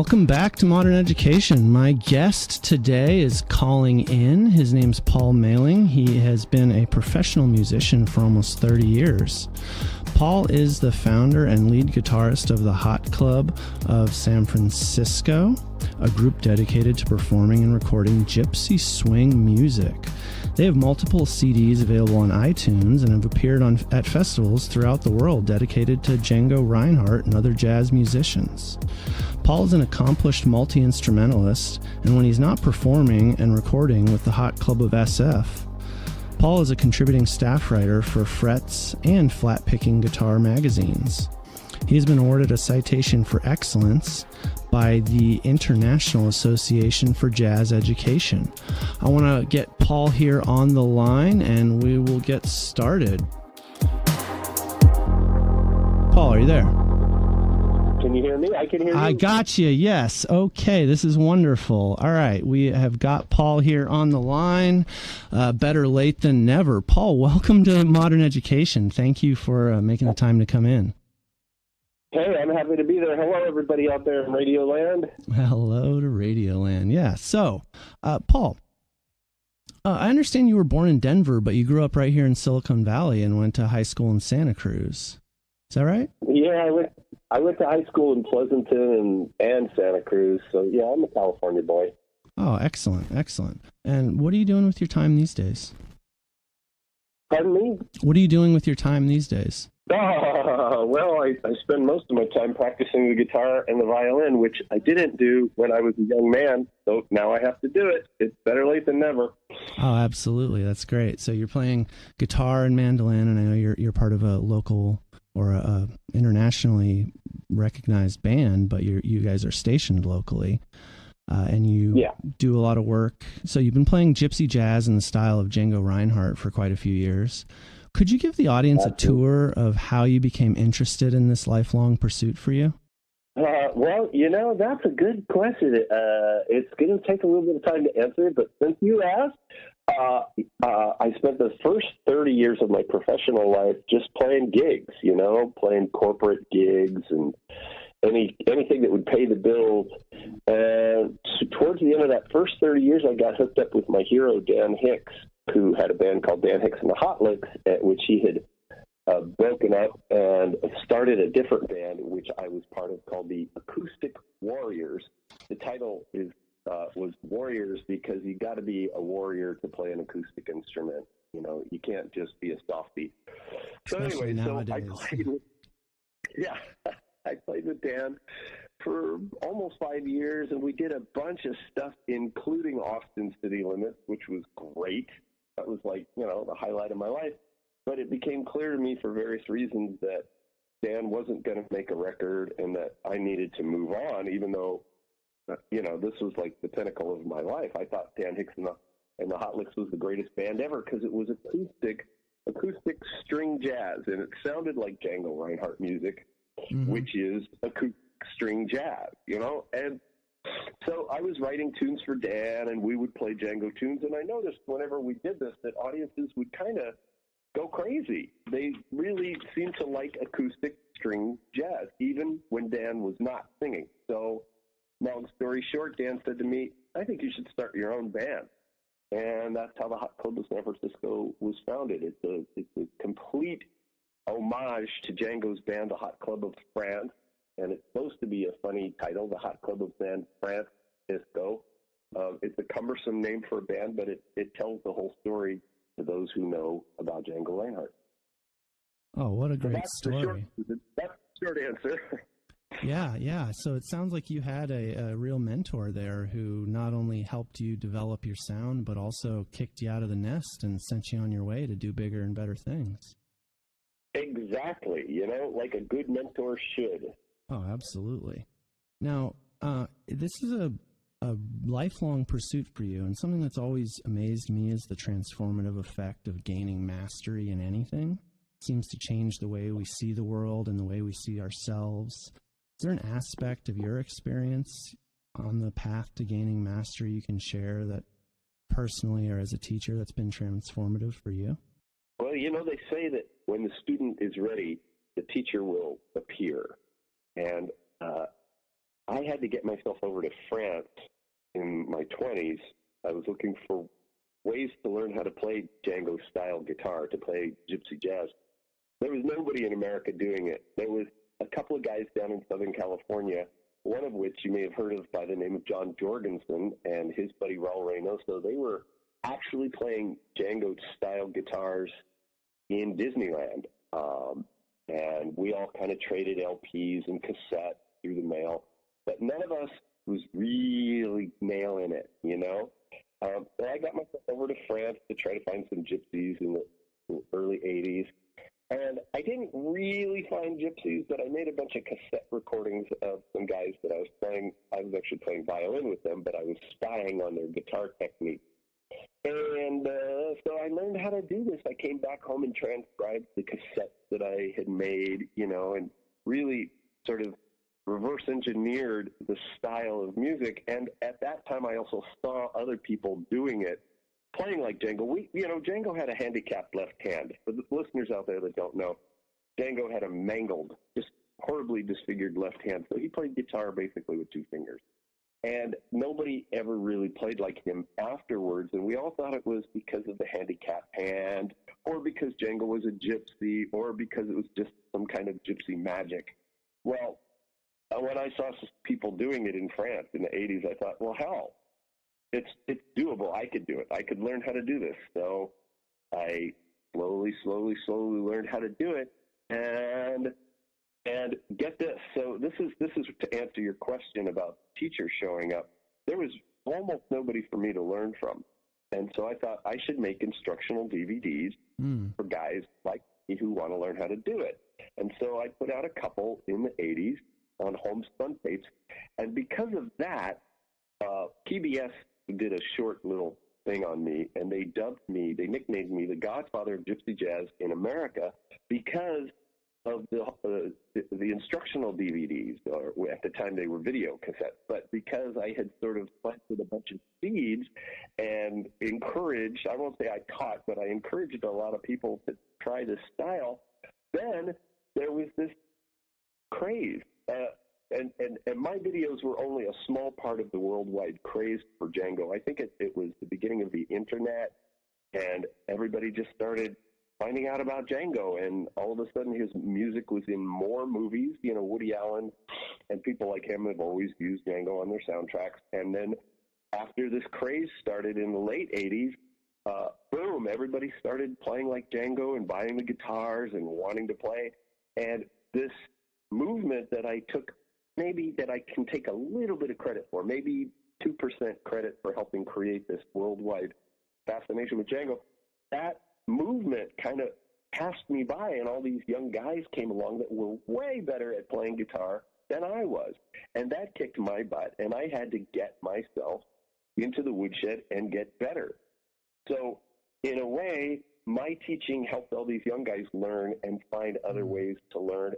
Welcome back to Modern Education. My guest today is calling in. His name's Paul Mehling. He has been a professional musician for almost 30 years. Paul is the founder and lead guitarist of the Hot Club of San Francisco, a group dedicated to performing and recording gypsy swing music. They have multiple CDs available on iTunes and have appeared at festivals throughout the world dedicated to Django Reinhardt and other jazz musicians. Paul is an accomplished multi-instrumentalist, and when he's not performing and recording with the Hot Club of SF, Paul is a contributing staff writer for Frets and Flat Picking Guitar magazines. He has been awarded a citation for excellence by the International Association for Jazz Education. I want to get Paul here on the line, and we will get started. Paul, are you there? Can you hear me? I can hear you. I got you, yes. Okay, this is wonderful. All right, we have got Paul here on the line. Better late than never. Paul, welcome to Modern Education. Thank you for making the time to come in. Hey, I'm happy to be there. Hello, everybody out there in Radio Land. Hello to Radio Land. Yeah, so, Paul, I understand you were born in Denver, but you grew up right here in Silicon Valley and went to high school in Santa Cruz. Is that right? Yeah, I went to high school in Pleasanton and Santa Cruz, so yeah, I'm a California boy. Oh, excellent, excellent. And what are you doing with your time these days? Pardon me? What are you doing with your time these days? Well, I spend most of my time practicing the guitar and the violin, which I didn't do when I was a young man, so now I have to do it. It's better late than never. Oh, absolutely. That's great. So you're playing guitar and mandolin, and I know you're part of a local or a internationally recognized band, but you guys are stationed locally, and you do a lot of work. So you've been playing gypsy jazz in the style of Django Reinhardt for quite a few years. Could you give the audience a tour of how you became interested in this lifelong pursuit for you? Well, that's a good question. It's going to take a little bit of time to answer, but since you asked, I spent the first 30 years of my professional life just playing gigs, playing corporate gigs and anything that would pay the bills. And towards the end of that first 30 years, I got hooked up with my hero, Dan Hicks, who had a band called Dan Hicks and the Hot Licks, at which he had broken up and started a different band, which I was part of, called the Acoustic Warriors. The title was Warriors because you got to be a warrior to play an acoustic instrument. You can't just be a softie. So especially anyway, nowadays. I played with Dan for almost 5 years, and we did a bunch of stuff, including Austin City Limits, which was great. That was like, the highlight of my life. But it became clear to me for various reasons that Dan wasn't going to make a record and that I needed to move on, even though, this was like the pinnacle of my life. I thought Dan Hicks and the Hot Licks was the greatest band ever because it was acoustic string jazz, and it sounded like Django Reinhardt music, which is acoustic string jazz, And so I was writing tunes for Dan, and we would play Django tunes, and I noticed whenever we did this that audiences would kind of go crazy. They really seemed to like acoustic string jazz, even when Dan was not singing. So, long story short, Dan said to me, I think you should start your own band. And that's how the Hot Club of San Francisco was founded. It's a complete homage to Django's band, the Hot Club of France. And it's supposed to be a funny title, the Hot Club of San Francisco. It's a cumbersome name for a band, but it tells the whole story to those who know about Django Reinhardt. Oh, what a great story. That's the short answer. Yeah. So it sounds like you had a real mentor there who not only helped you develop your sound, but also kicked you out of the nest and sent you on your way to do bigger and better things. Exactly. Like a good mentor should. Oh, absolutely. Now, this is a lifelong pursuit for you, and something that's always amazed me is the transformative effect of gaining mastery in anything. It seems to change the way we see the world and the way we see ourselves. Is there an aspect of your experience on the path to gaining mastery you can share that personally or as a teacher that's been transformative for you? Well, they say that when the student is ready, the teacher will appear. And I had to get myself over to France in my 20s. I was looking for ways to learn how to play Django-style guitar, to play gypsy jazz. There was nobody in America doing it. There was a couple of guys down in Southern California, one of which you may have heard of by the name of John Jorgensen and his buddy Raul Reynoso. They were actually playing Django-style guitars in Disneyland. And we all kind of traded LPs and cassettes through the mail. But none of us was really nailing it, you know? And I got myself over to France to try to find some gypsies in the early 80s. And I didn't really find gypsies, but I made a bunch of cassette recordings of some guys that I was playing. I was actually playing violin with them, but I was spying on their guitar technique. And so I learned how to do this. I came back home and transcribed the cassettes that I had made, you know, and really sort of reverse engineered the style of music. And at that time, I also saw other people doing it, playing like Django. Django had a handicapped left hand. For the listeners out there that don't know, Django had a mangled, just horribly disfigured left hand. So he played guitar basically with two fingers. And nobody ever really played like him afterwards. And we all thought it was because of the handicapped hand, or because Django was a gypsy, or because it was just some kind of gypsy magic. Well, when I saw people doing it in France in the 80s, I thought, well, hell, it's doable. I could do it. I could learn how to do this. So I slowly learned how to do it. And get this. So this is to answer your question about teachers showing up. There was almost nobody for me to learn from. And so I thought I should make instructional DVDs for guys like me who want to learn how to do it. And so I put out a couple in the 80s on homespun tapes. And because of that, PBS did a short little thing on me, and they nicknamed me the Godfather of Gypsy Jazz in America because of the instructional DVDs, or at the time they were video cassettes, but because I had sort of planted a bunch of seeds and encouraged, I won't say I taught, but I encouraged a lot of people to try this style, then there was this craze. And my videos were only a small part of the worldwide craze for Django. I think it was the beginning of the internet, and everybody just started finding out about Django, and all of a sudden his music was in more movies. You know, Woody Allen and people like him have always used Django on their soundtracks. And then after this craze started in the late 80s, boom, everybody started playing like Django and buying the guitars and wanting to play. And this movement that I took, maybe that I can take a little bit of credit for, maybe 2% credit for helping create this worldwide fascination with Django, that movement kind of passed me by, and all these young guys came along that were way better at playing guitar than I was. And that kicked my butt, and I had to get myself into the woodshed and get better. So in a way, my teaching helped all these young guys learn and find other ways to learn.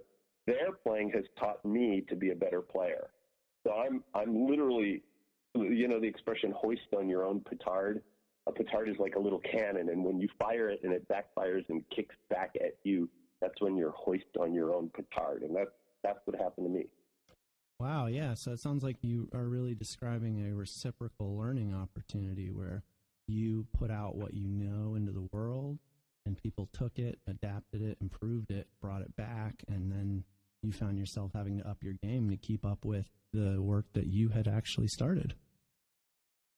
Their playing has taught me to be a better player. So I'm literally, you know, the expression hoist on your own petard. A petard is like a little cannon, and when you fire it and it backfires and kicks back at you, that's when you're hoist on your own petard, and that's what happened to me. Wow, yeah, so it sounds like you are really describing a reciprocal learning opportunity where you put out what you know into the world, and people took it, adapted it, improved it, brought it back, and then you found yourself having to up your game to keep up with the work that you had actually started.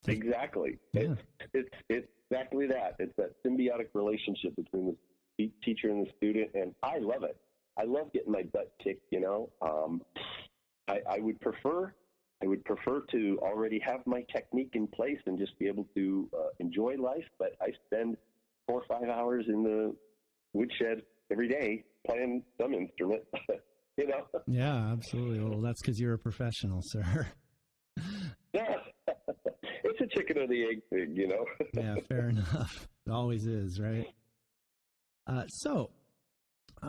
Exactly. Yeah. It's exactly that. It's that symbiotic relationship between the teacher and the student, and I love it. I love getting my butt kicked, you know. I would prefer to already have my technique in place and just be able to enjoy life, but I spend 4 or 5 hours in the woodshed every day playing some instrument, you know. Yeah, absolutely. Well, that's because you're a professional, sir. Yeah. It's a chicken or the egg thing, you know. Yeah, fair enough. It always is, right? So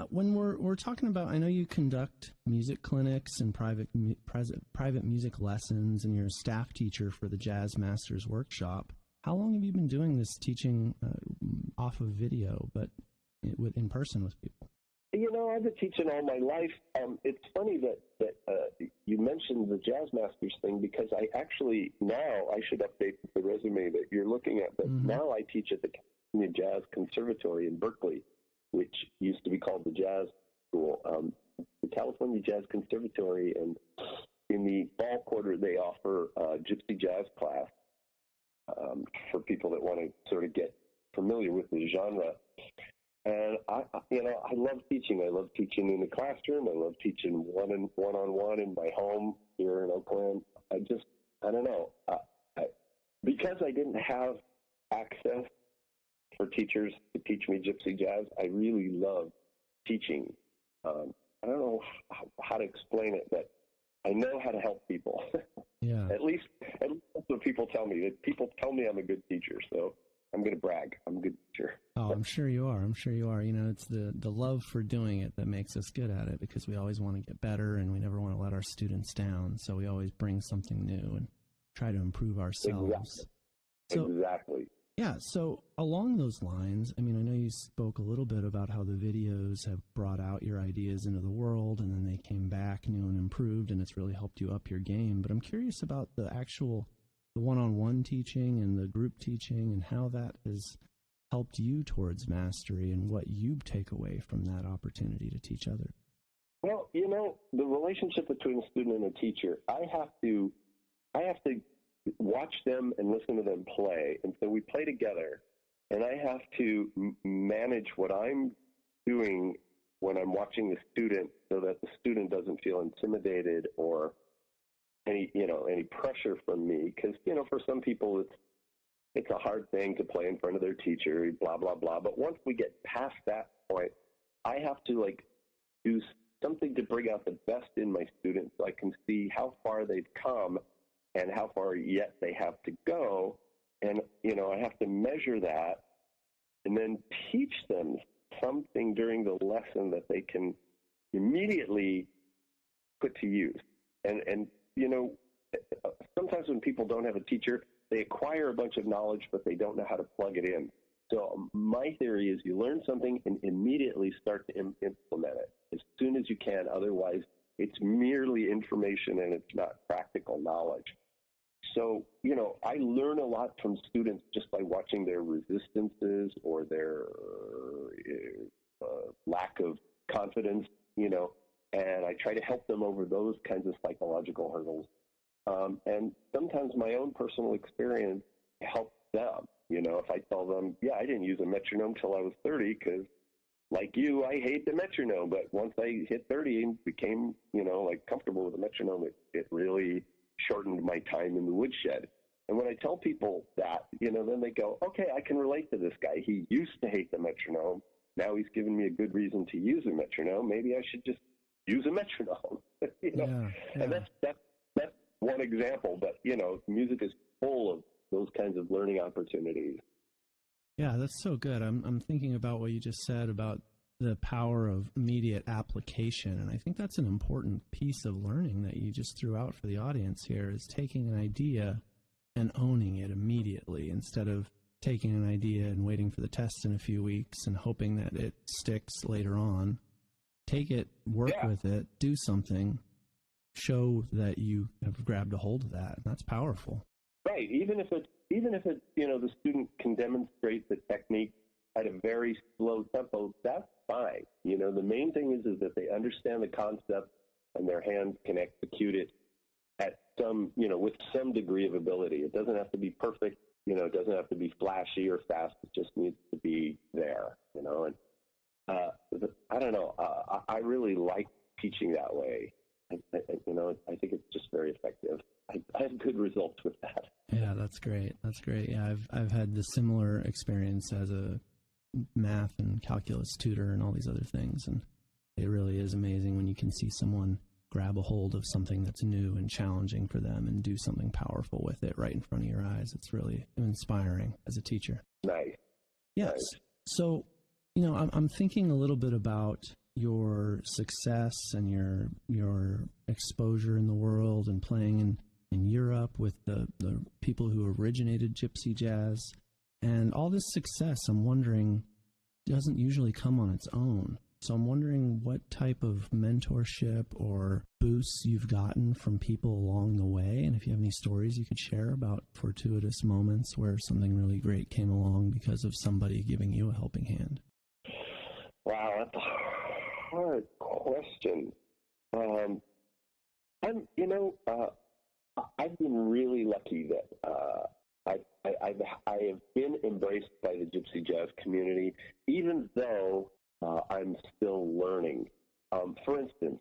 when we're talking about, I know you conduct music clinics and private music lessons, and you're a staff teacher for the Jazz Masters Workshop. How long have you been doing this teaching off of video, but in person with people? You know, I've been teaching all my life. It's funny that you mentioned the Jazz Masters thing, because I actually, now I should update the resume that you're looking at, but now I teach at the California Jazz Conservatory in Berkeley, which used to be called the Jazz School. The California Jazz Conservatory, and in the fall quarter they offer a gypsy jazz class for people that want to sort of get familiar with the genre. And I love teaching. I love teaching in the classroom. I love teaching one-on-one in my home here in Oakland. I don't know. Because I didn't have access for teachers to teach me gypsy jazz, I really love teaching. I don't know how to explain it, but I know how to help people. Yeah. At least that's what people tell me. That people tell me I'm a good teacher, so I'm going to brag. I'm a good teacher. Oh, I'm sure you are. I'm sure you are. You know, it's the love for doing it that makes us good at it, because we always want to get better and we never want to let our students down. So we always bring something new and try to improve ourselves. Exactly. Yeah. So along those lines, I mean, I know you spoke a little bit about how the videos have brought out your ideas into the world, and then they came back new and improved, and it's really helped you up your game. But I'm curious about the one-on-one teaching and the group teaching, and how that has helped you towards mastery, and what you take away from that opportunity to teach others. Well, you know, the relationship between a student and a teacher, I have to watch them and listen to them play. And so we play together, and I have to manage what I'm doing when I'm watching the student, so that the student doesn't feel intimidated or any pressure from me. Because, for some people it's a hard thing to play in front of their teacher, blah, blah, blah. But once we get past that point, I have to do something to bring out the best in my students, so I can see how far they've come and how far yet they have to go. And, I have to measure that and then teach them something during the lesson that they can immediately put to use. And sometimes when people don't have a teacher, they acquire a bunch of knowledge, but they don't know how to plug it in. So my theory is you learn something and immediately start to implement it as soon as you can. Otherwise, it's merely information and it's not practical knowledge. So, I learn a lot from students just by watching their resistances or their lack of confidence, and I try to help them over those kinds of psychological hurdles. And sometimes my own personal experience helps them. If I tell them, I didn't use a metronome till I was 30 because, like you, I hate the metronome. But once I hit 30 and became, comfortable with the metronome, it really shortened my time in the woodshed. And when I tell people that, then they go, okay, I can relate to this guy. He used to hate the metronome. Now he's given me a good reason to use a metronome. Maybe I should just use a metronome. Yeah. And that's one example. But, music is full of those kinds of learning opportunities. Yeah, that's so good. I'm thinking about what you just said about the power of immediate application. And I think that's an important piece of learning that you just threw out for the audience here, is taking an idea and owning it immediately, instead of taking an idea and waiting for the test in a few weeks and hoping that it sticks later on. Take it, work with it, do something, show that you have grabbed a hold of that. And that's powerful. Right. Even if it, the student can demonstrate the technique at a very slow tempo, that's fine. The main thing is that they understand the concept and their hands can execute it at some, with some degree of ability. It doesn't have to be perfect. It doesn't have to be flashy or fast. It just needs to be there, and I don't know. I really like teaching that way. I think it's just very effective. I have good results with that. Yeah, that's great. That's great. Yeah, I've had the similar experience as a math and calculus tutor and all these other things, and it really is amazing when you can see someone grab a hold of something that's new and challenging for them and do something powerful with it right in front of your eyes. It's really inspiring as a teacher. Nice. Yes. Nice. So, I'm thinking a little bit about your success and your exposure in the world and playing in Europe with the people who originated gypsy jazz. And all this success, I'm wondering, doesn't usually come on its own. So I'm wondering what type of mentorship or boosts you've gotten from people along the way, and if you have any stories you could share about fortuitous moments where something really great came along because of somebody giving you a helping hand. Wow, that's a hard question. I've been really lucky that I have been embraced by the gypsy jazz community, even though I'm still learning. For instance,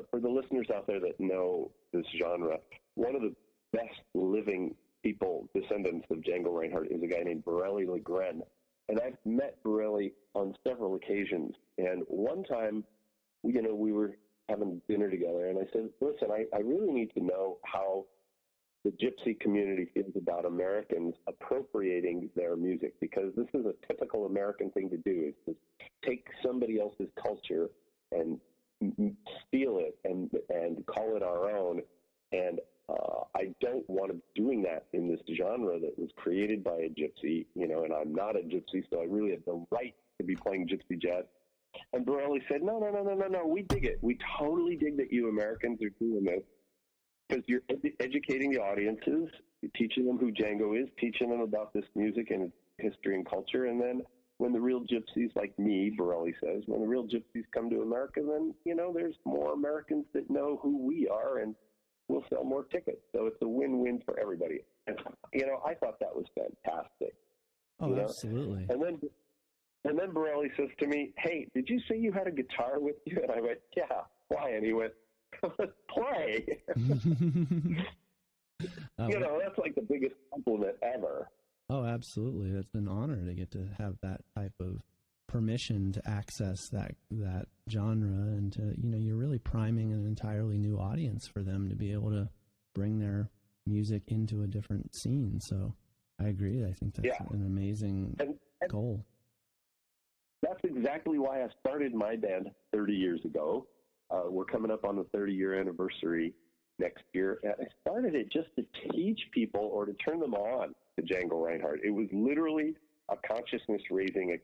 for the listeners out there that know this genre, one of the best living people, descendants of Django Reinhardt, is a guy named Borelli Legren. And I've met Borelli on several occasions. And one time, we were having dinner together, and I said, listen, I really need to know how the gypsy community feels about Americans appropriating their music, because this is a typical American thing to do, is to take somebody else's culture and steal it and call it our own. And I don't want to be doing that in this genre that was created by a gypsy, and I'm not a gypsy, so I really have the right to be playing gypsy jazz. And Borelli said, no, we dig it. We totally dig that you Americans are doing this, because you're educating the audiences, you're teaching them who Django is, teaching them about this music and its history and culture. And then when the real gypsies, like me, Borelli says, when the real gypsies come to America, then, there's more Americans that know who we are, and we'll sell more tickets. So it's a win-win for everybody. And, I thought that was fantastic. Oh, absolutely. And then Borelli says to me, hey, did you say you had a guitar with you? And I went, yeah. Why? And he went, play. That's like the biggest compliment ever. Oh, absolutely. It's an honor to get to have that type of permission to access that genre, and to, you're really priming an entirely new audience for them to be able to bring their music into a different scene. So I agree. I think that's an amazing goal. That's exactly why I started my band 30 years ago. We're coming up on the 30-year anniversary next year. And I started it just to teach people, or to turn them on to Django Reinhardt. It was literally a consciousness-raising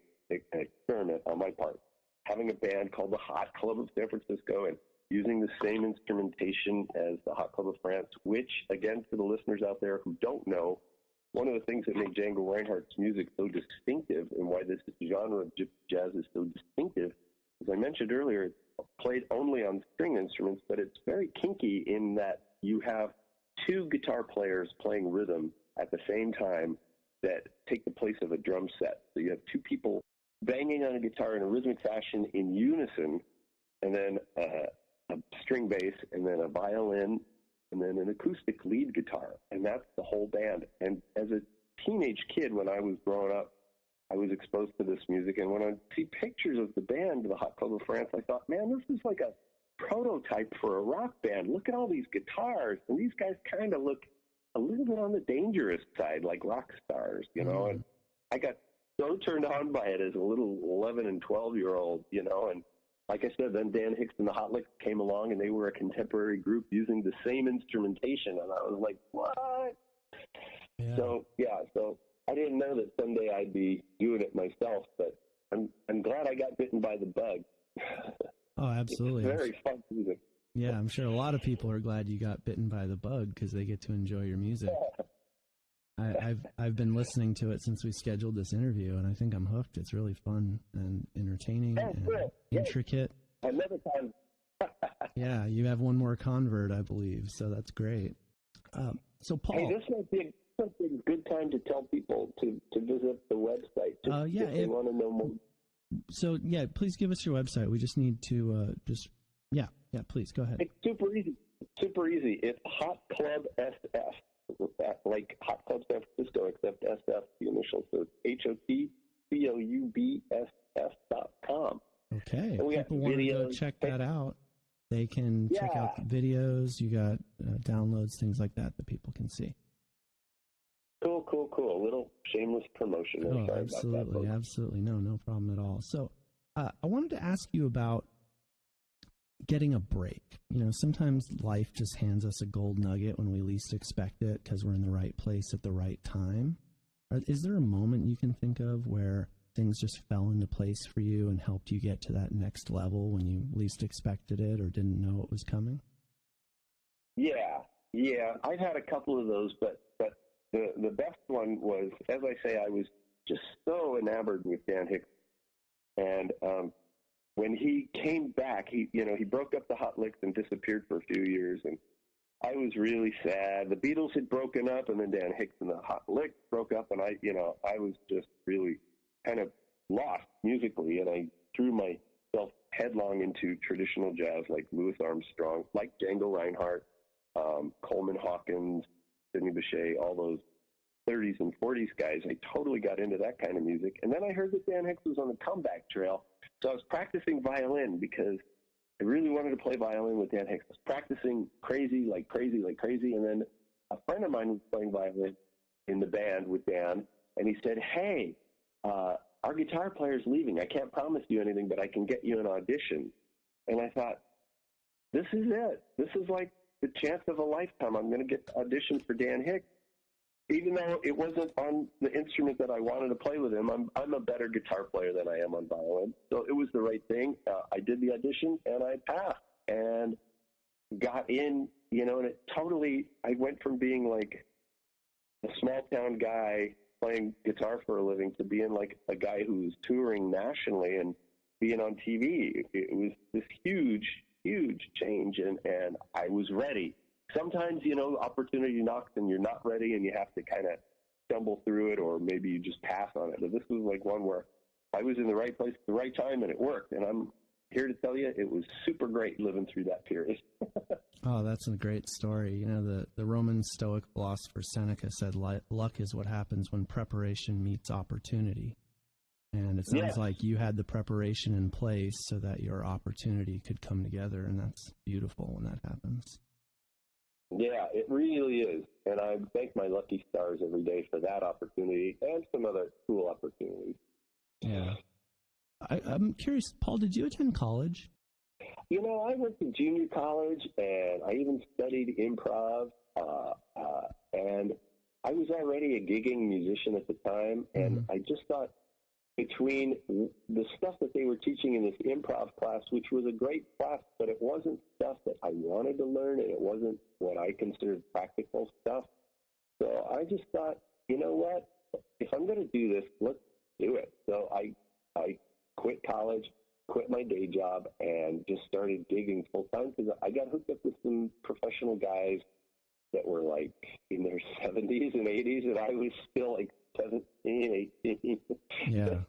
experiment on my part. Having a band called the Hot Club of San Francisco and using the same instrumentation as the Hot Club of France, which, again, for the listeners out there who don't know, one of the things that made Django Reinhardt's music so distinctive, and why this genre of gypsy jazz is so distinctive, as I mentioned earlier, it's played only on string instruments, but it's very kinky in that you have two guitar players playing rhythm at the same time that take the place of a drum set. So you have two people banging on a guitar in a rhythmic fashion in unison, and then a string bass, and then a violin, and then an acoustic lead guitar, and that's the whole band. And as a teenage kid, when I was growing up, I was exposed to this music, and when I see pictures of the band, the Hot Club of France, I thought, man, this is like a prototype for a rock band. Look at all these guitars, and these guys kind of look a little bit on the dangerous side, like rock stars, and I got so turned on by it as a little 11 and 12-year-old, and like I said, then Dan Hicks and the Hot Licks came along, and they were a contemporary group using the same instrumentation, and I was like, what? Yeah. So I didn't know that someday I'd be doing it myself, but I'm glad I got bitten by the bug. Oh, absolutely. It's very fun music. Yeah, I'm sure a lot of people are glad you got bitten by the bug because they get to enjoy your music. I've been listening to it since we scheduled this interview, and I think I'm hooked. It's really fun and entertaining and intricate. Another time. Yeah, you have one more convert, I believe, so that's great. So, Paul. Hey, this might be a good time to tell people to visit the website if they want to know more. So, please give us your website. We just need to please go ahead. It's super easy. It's Hot Club SF. Like Hot Club San Francisco, except SF, the initials. So it's HOTCLUBSF.com. Okay. If people want to go check that out, they can check out the videos. You got downloads, things like that people can see. Cool. A little shameless promotion. Oh, absolutely. No problem at all. So I wanted to ask you about getting a break. Sometimes life just hands us a gold nugget when we least expect it because we're in the right place at the right time. Is there a moment you can think of where things just fell into place for you and helped you get to that next level when you least expected it or didn't know it was coming? Yeah, I've had a couple of those, but the best one was, as I say, I was just so enamored with Dan Hicks. And when he came back, he broke up the Hot Licks and disappeared for a few years, and I was really sad. The Beatles had broken up, and then Dan Hicks and the Hot Licks broke up, and I was just really kind of lost musically, and I threw myself headlong into traditional jazz like Louis Armstrong, like Django Reinhardt, Coleman Hawkins, Sidney Bechet, all those 30s and 40s guys. I totally got into that kind of music. And then I heard that Dan Hicks was on the comeback trail. So I was practicing violin because I really wanted to play violin with Dan Hicks. I was practicing crazy. And then a friend of mine was playing violin in the band with Dan. And he said, hey, our guitar player's leaving. I can't promise you anything, but I can get you an audition. And I thought, this is it. This is like the chance of a lifetime. I'm going to get auditioned for Dan Hicks. Even though it wasn't on the instrument that I wanted to play with him, I'm a better guitar player than I am on violin. So it was the right thing. I did the audition, and I passed and got in, and it totally, I went from being like a small-town guy playing guitar for a living to being like a guy who's touring nationally and being on TV. It was this huge change, and I was ready. Sometimes, opportunity knocks and you're not ready and you have to kind of stumble through it, or maybe you just pass on it. But this was like one where I was in the right place at the right time and it worked. And I'm here to tell you it was super great living through that period. Oh, that's a great story. The Roman Stoic philosopher Seneca said luck is what happens when preparation meets opportunity. And it sounds like you had the preparation in place so that your opportunity could come together, and that's beautiful when that happens. Yeah, it really is. And I thank my lucky stars every day for that opportunity and some other cool opportunities. Yeah. I'm curious, Paul, did you attend college? I went to junior college, and I even studied improv, and I was already a gigging musician at the time, and I just thought, between the stuff that they were teaching in this improv class, which was a great class, but it wasn't stuff that I wanted to learn, and it wasn't what I considered practical stuff. So I just thought, you know what? If I'm going to do this, let's do it. So I quit college, quit my day job, and just started gigging full time because I got hooked up with some professional guys that were like in their 70s and 80s, and I was still like 17, 18. Yeah.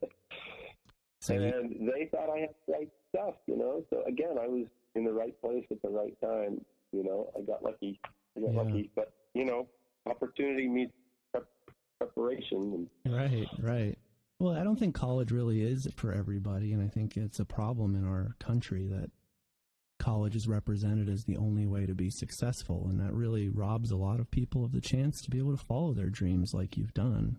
So and they thought I had the right stuff, So again, I was in the right place at the right time. I got lucky. But opportunity meets preparation. Right. Well, I don't think college really is for everybody, and I think it's a problem in our country that college is represented as the only way to be successful, and that really robs a lot of people of the chance to be able to follow their dreams like you've done.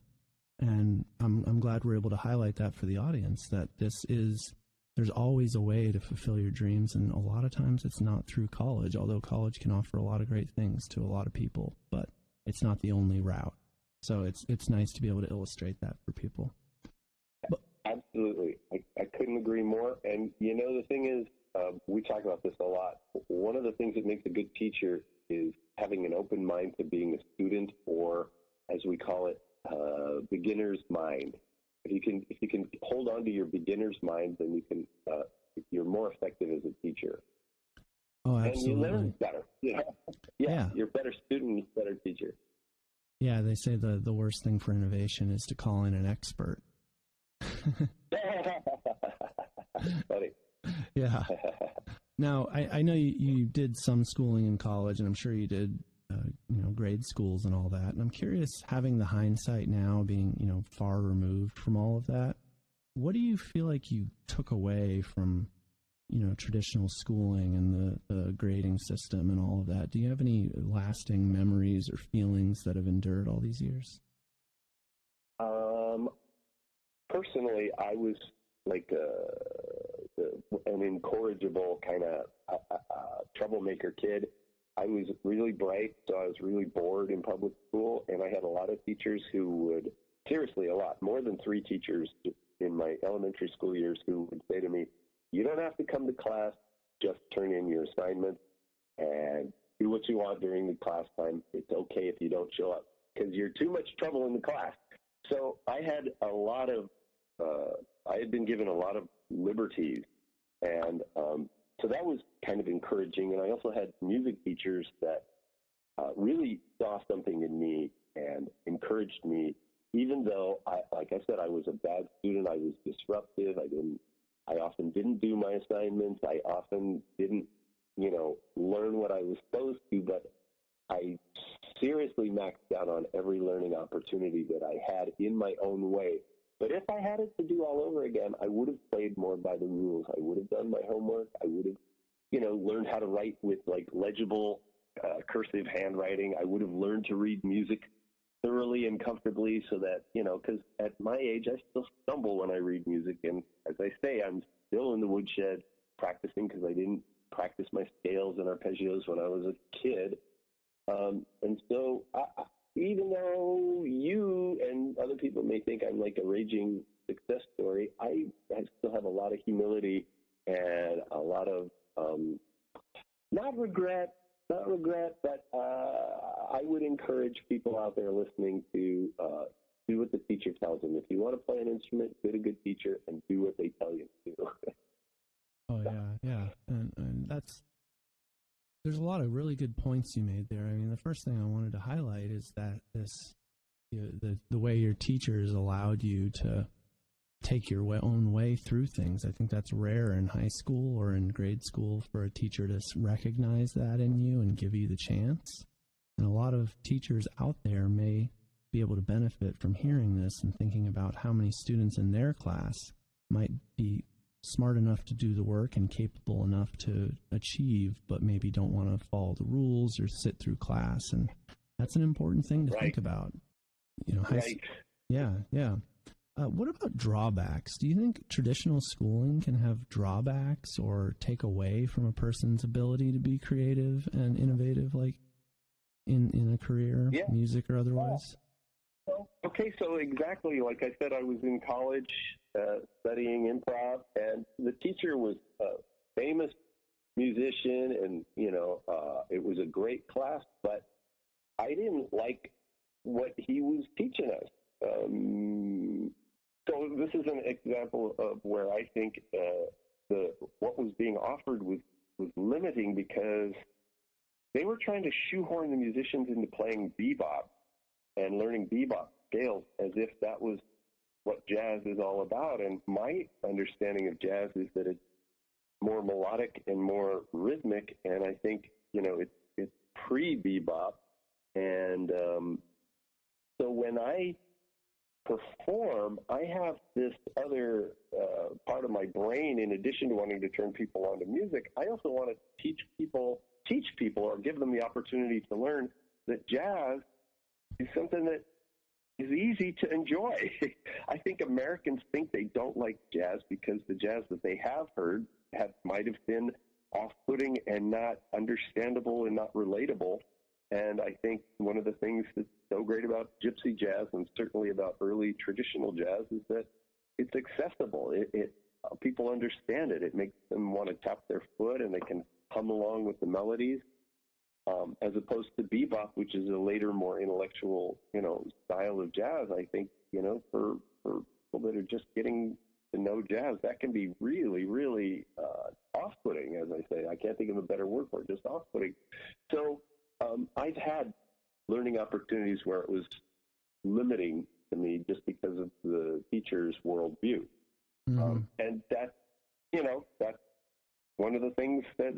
And I'm glad we're able to highlight that for the audience, that there's always a way to fulfill your dreams, and a lot of times it's not through college, although college can offer a lot of great things to a lot of people, but it's not the only route. So it's nice to be able to illustrate that for people. Absolutely. I couldn't agree more. And, the thing is, we talk about this a lot. One of the things that makes a good teacher is having an open mind to being a student, or, as we call it, beginner's mind. If you can hold on to your beginner's mind, then you're more effective as a teacher. Oh, absolutely. And you learn better. Yeah. You're a better student, you're a better teacher. Yeah, they say the worst thing for innovation is to call in an expert. Funny. Yeah. Now, I know you did some schooling in college, and I'm sure you did grade schools and all that. And I'm curious, having the hindsight now, being, far removed from all of that, what do you feel like you took away from, traditional schooling and the grading system and all of that? Do you have any lasting memories or feelings that have endured all these years? Personally, I was like an incorrigible kind of troublemaker kid. I was really bright, so I was really bored in public school, and I had a lot of teachers who would, seriously, a lot, more than 3 teachers in in my elementary school years who would say to me, you don't have to come to class, just turn in your assignments and do what you want during the class time. It's okay if you don't show up because you're too much trouble in the class. So I had I had been given a lot of liberties, and so that was kind of encouraging. And I also had music teachers that really saw something in me and encouraged me, even though, like I said, I was a bad student. I was disruptive. I often didn't do my assignments. I often didn't, learn what I was supposed to, but I seriously maxed out on every learning opportunity that I had in my own way. But if I had it to do all over again, I would have played more by the rules. I would have done my homework. I would have, learned how to write with like legible cursive handwriting. I would have learned to read music thoroughly and comfortably so that, because at my age, I still stumble when I read music. And as I say, I'm still in the woodshed practicing because I didn't practice my scales and arpeggios when I was a kid. And so even though you and other people may think I'm like a raging success story, I still have a lot of humility and a lot of not regret, but I would encourage people out there listening to do what the teacher tells them. If you want to play an instrument, get a good teacher and do what they tell you to do. Oh, yeah. And there's a lot of really good points you made there. I mean, the first thing I wanted to highlight is that the way your teachers allowed you to take your own way through things. I think that's rare in high school or in grade school for a teacher to recognize that in you and give you the chance. And a lot of teachers out there may be able to benefit from hearing this and thinking about how many students in their class might be smart enough to do the work and capable enough to achieve, but maybe don't want to follow the rules or sit through class. And that's an important thing to think about. Right. Yeah. What about drawbacks? Do you think traditional schooling can have drawbacks or take away from a person's ability to be creative and innovative, like in a career, music or otherwise? Okay, so exactly, like I said, I was in college studying improv, and the teacher was a famous musician, and, it was a great class, but I didn't like what he was teaching us. So this is an example of where I think what was being offered was limiting because they were trying to shoehorn the musicians into playing bebop and learning bebop scales as if that was what jazz is all about. And my understanding of jazz is that it's more melodic and more rhythmic, and I think, it's pre-bebop. And so when I perform, I have this other part of my brain, in addition to wanting to turn people on to music, I also want to teach people or give them the opportunity to learn that jazz is something that is easy to enjoy. I think Americans think they don't like jazz because the jazz that they have heard might have been off-putting and not understandable and not relatable. And I think one of the things that's so great about gypsy jazz, and certainly about early traditional jazz, is that it's accessible. People understand it. It makes them want to tap their foot, and they can hum along with the melodies, as opposed to bebop, which is a later, more intellectual, style of jazz. I think, for people that are just getting to know jazz, that can be really, really off-putting, as I say. I can't think of a better word for it, just off-putting. So I've had learning opportunities where it was limiting to me just because of the teacher's worldview. And that's one of the things that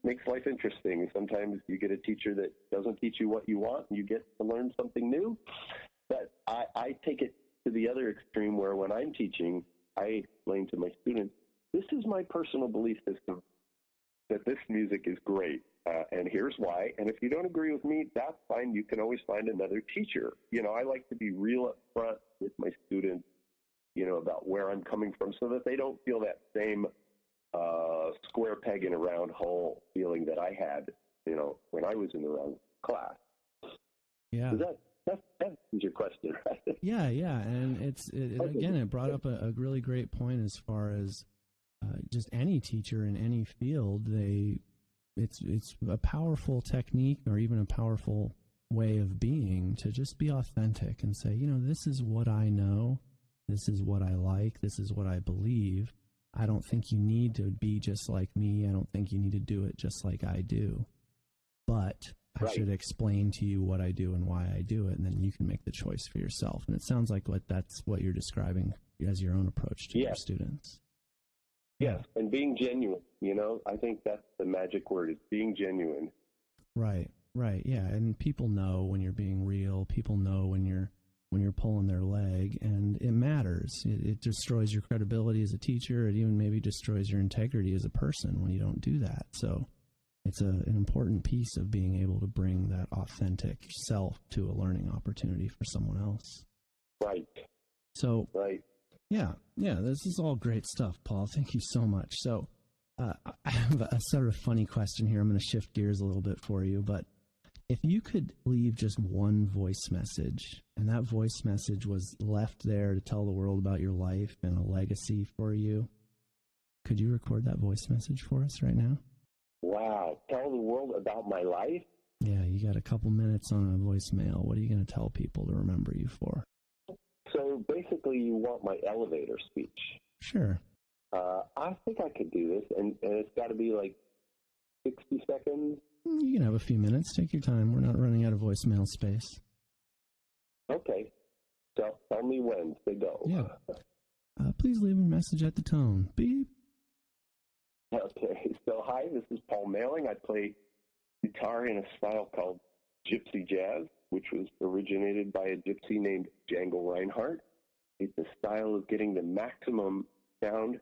makes life interesting. Sometimes you get a teacher that doesn't teach you what you want, and you get to learn something new. But I take it to the other extreme, where when I'm teaching, I explain to my students, this is my personal belief system, that this music is great. And here's why. And if you don't agree with me, that's fine. You can always find another teacher. I like to be real upfront with my students, about where I'm coming from, so that they don't feel that same square peg in a round hole feeling that I had, when I was in the wrong class. Yeah. Does that That's your question, right? Yeah, and again, it brought up a really great point as far as just any teacher in any field. It's a powerful technique, or even a powerful way of being, to just be authentic and say, this is what I know, this is what I like, this is what I believe. I don't think you need to be just like me. I don't think you need to do it just like I do. But I should explain to you what I do and why I do it, and then you can make the choice for yourself. And it sounds like that's what you're describing as your own approach to your students. Yes, and being genuine, I think that's the magic word, is being genuine. Right, yeah. And people know when you're being real. People know when you're pulling their leg, and it matters. It destroys your credibility as a teacher. It even maybe destroys your integrity as a person when you don't do that. So it's an important piece of being able to bring that authentic self to a learning opportunity for someone else. Right. So, right. Yeah, this is all great stuff, Paul. Thank you so much. So I have a sort of funny question here. I'm going to shift gears a little bit for you, but if you could leave just one voice message, and that voice message was left there to tell the world about your life and a legacy for you, could you record that voice message for us right now? Wow. Tell the world about my life? Yeah, you got a couple minutes on a voicemail. What are you going to tell people to remember you for? So basically you want my elevator speech. Sure. I think I could do this, and it's got to be like 60 seconds. You can have a few minutes. Take your time. We're not running out of voicemail space. Okay. So tell me when to go. Yeah. Please leave a message at the tone. Beep. Okay. So hi, this is Paul Mehling. I play guitar in a style called gypsy jazz, which was originated by a gypsy named Django Reinhardt. It's a style of getting the maximum sound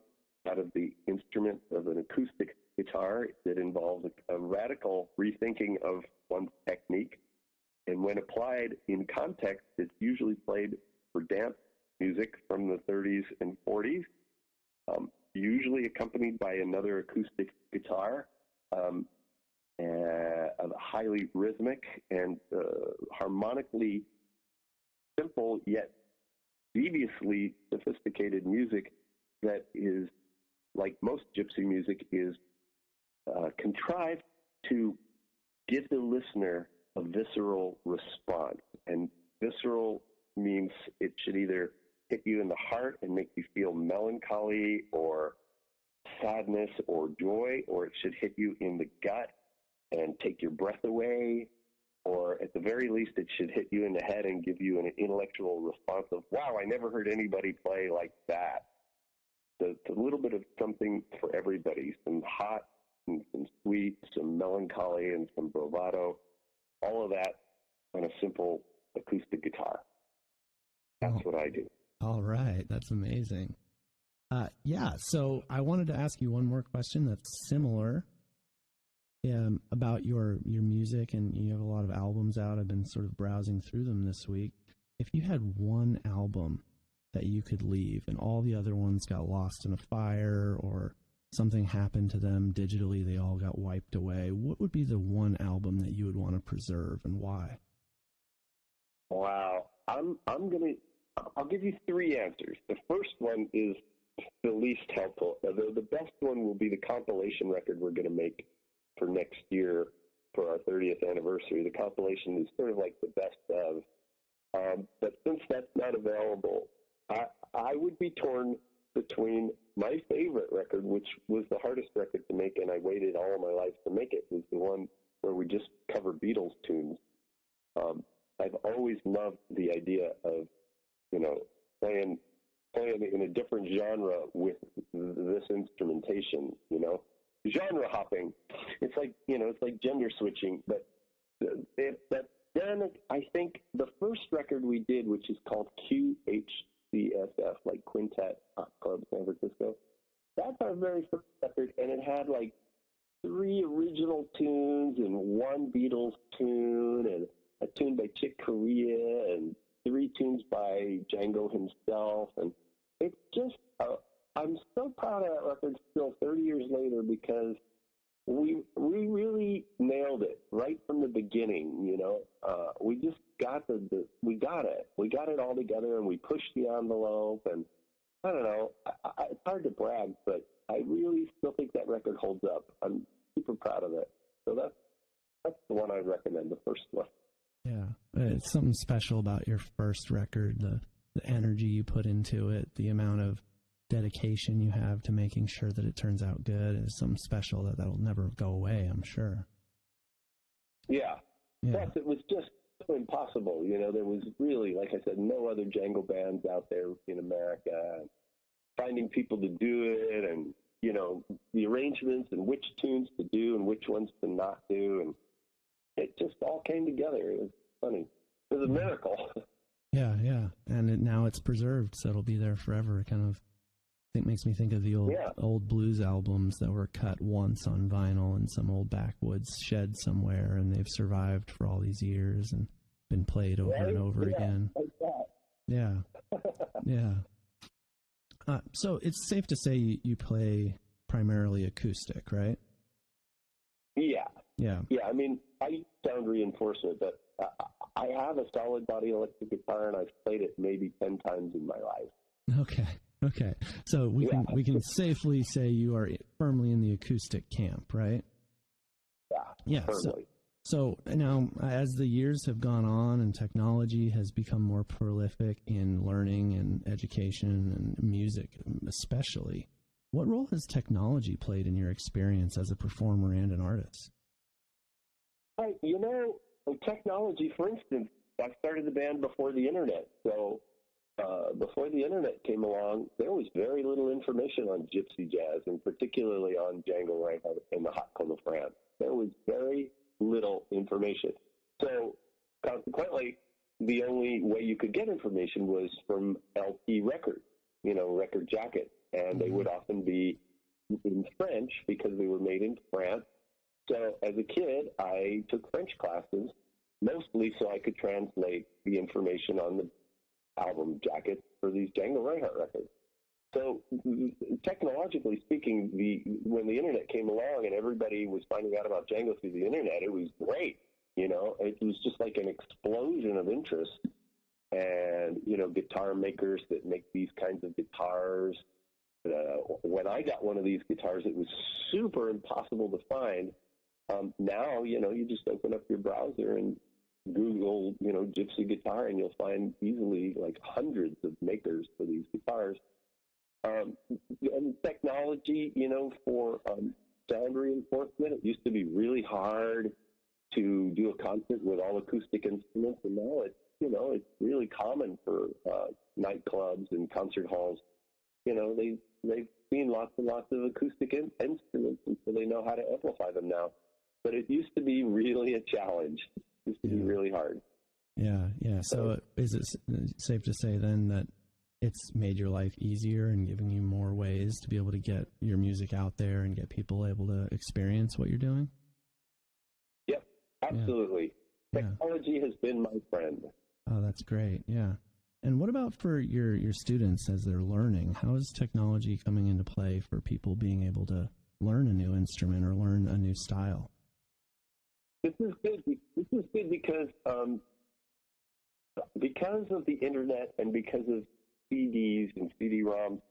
out of the instrument of an acoustic guitar that involves a radical rethinking of one's technique. And when applied in context, it's usually played for dance music from the 30s and 40s, usually accompanied by another acoustic guitar, highly rhythmic and harmonically simple yet deviously sophisticated music that is, like most gypsy music, is contrived to give the listener a visceral response. And visceral means it should either hit you in the heart and make you feel melancholy or sadness or joy, or it should hit you in the gut and take your breath away, or at the very least it should hit you in the head and give you an intellectual response of, wow, I never heard anybody play like that. So it's a little bit of something for everybody, some hot and some sweet, some melancholy and some bravado, all of that on a simple acoustic guitar. That's what I do. All right. That's amazing. So I wanted to ask you one more question that's similar about your music, and you have a lot of albums out. I've been sort of browsing through them this week. If you had one album that you could leave and all the other ones got lost in a fire or something happened to them digitally, they all got wiped away, what would be the one album that you would want to preserve, and why? Wow. I'll give you three answers. The first one is the least helpful. The best one will be the compilation record we're going to make for next year for our 30th anniversary. The compilation is sort of like the best of. But since that's not available, I would be torn between my favorite record, which was the hardest record to make, and I waited all of my life to make it, was the one where we just cover Beatles tunes. I've always loved the idea of, playing in a different genre with this instrumentation, genre hopping. It's like gender switching, but then I think the first record we did, which is called QHCSF, like Quintet Hot Club San Francisco, that's our very first record, and it had like 3 original tunes and 1 Beatles tune and a tune by Chick Corea and 3 tunes by Django himself. And it's just, I'm so proud of that record still 30 years later, because we we really nailed it right from the beginning. We just got we got it all together, and we pushed the envelope. And I don't know, it's hard to brag, but I really still think that record holds up. I'm super proud of it. So that's the one I'd recommend, the first one. Yeah, it's something special about your first record, the energy you put into it, the amount of dedication you have to making sure that it turns out good is something special that'll never go away, I'm sure. Yeah. Plus, it was just impossible. There was really, like I said, no other Django bands out there in America. Finding people to do it, and the arrangements and which tunes to do and which ones to not do, and it just all came together. It was funny. It was a miracle. Yeah, and now it's preserved, so it'll be there forever. It kind of, I think, makes me think of the old blues albums that were cut once on vinyl in some old backwoods shed somewhere, and they've survived for all these years and been played over and over again. Like that. Yeah. So it's safe to say you play primarily acoustic, right? Yeah. Yeah. I mean, I use sound reinforcement, but I have a solid body electric guitar, and I've played it maybe 10 times in my life. Okay. So we can safely say you are firmly in the acoustic camp, right? Yeah. Firmly. So now, as the years have gone on and technology has become more prolific in learning and education and music especially, what role has technology played in your experience as a performer and an artist? Technology, for instance, I started the band before the internet. So before the internet came along, there was very little information on gypsy jazz, and particularly on Django Reinhardt and the Hot Club of France. There was very little information. So consequently, the only way you could get information was from LP records, record jackets. And they would often be in French because they were made in France. So as a kid, I took French classes, mostly so I could translate the information on the album jackets for these Django Reinhardt records. So technologically speaking, when the internet came along and everybody was finding out about Django through the internet, it was great. It was just like an explosion of interest. And, guitar makers that make these kinds of guitars. When I got one of these guitars, it was super impossible to find. Now, you just open up your browser and Google, gypsy guitar, and you'll find easily like hundreds of makers for these guitars. And technology, for sound reinforcement, it used to be really hard to do a concert with all acoustic instruments, and now it's really common for nightclubs and concert halls. They've seen lots and lots of acoustic instruments, and so they know how to amplify them now. But it used to be really a challenge. It used to be really hard. Yeah. So is it safe to say then that it's made your life easier and giving you more ways to be able to get your music out there and get people able to experience what you're doing? Yep, absolutely. Yeah. Technology has been my friend. Oh, that's great. Yeah. And what about for your students as they're learning? How is technology coming into play for people being able to learn a new instrument or learn a new style? This is good. This is good because of the internet and because of CDs and CD-ROMs,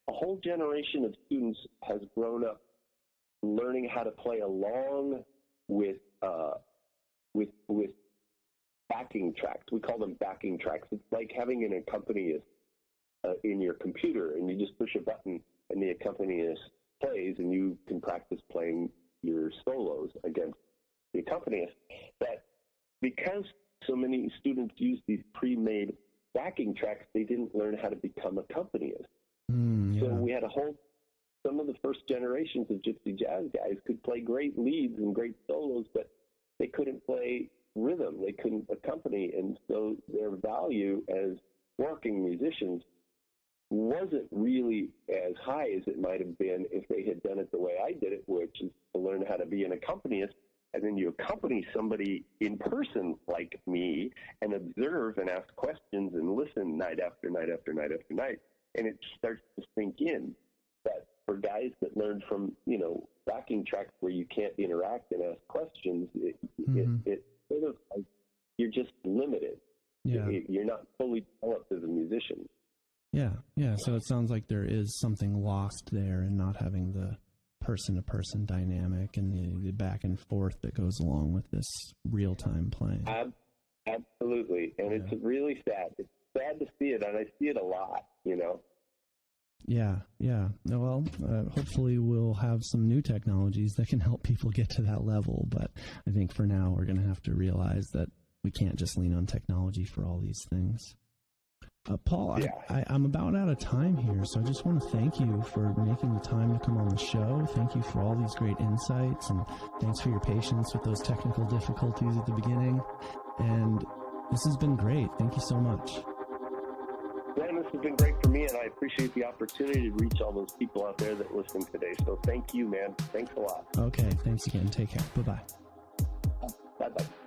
a whole generation of students has grown up learning how to play along with backing tracks. We call them backing tracks. It's like having an accompanist in your computer, and you just push a button, and the accompanist plays, and you can practice playing your solos against the accompanist. But because so many students use these pre-made backing tracks, they didn't learn how to become accompanists. So we had some of the first generations of gypsy jazz guys could play great leads and great solos, but they couldn't play rhythm. They couldn't accompany, and so their value as working musicians wasn't really as high as it might have been if they had done it the way I did it, which is to learn how to be an accompanist, and then you accompany somebody in person like me and observe and ask questions and listen night after night after night after night, and it starts to sink in. But for guys that learned from, backing tracks where you can't interact and ask questions, it sort of like you're just limited. Yeah. You're not fully developed as a musician. Yeah. So it sounds like there is something lost there in not having the person-to-person dynamic and the back and forth that goes along with this real-time playing. Absolutely. And it's really sad. It's sad to see it, and I see it a lot, Yeah. Well, hopefully we'll have some new technologies that can help people get to that level. But I think for now we're going to have to realize that we can't just lean on technology for all these things. Paul, I'm about out of time here, so I just want to thank you for making the time to come on the show. Thank you for all these great insights, and thanks for your patience with those technical difficulties at the beginning. And this has been great. Thank you so much. Man, this has been great for me, and I appreciate the opportunity to reach all those people out there that listen today. So thank you, man. Thanks a lot. Okay, thanks again. Take care. Bye-bye. Bye-bye.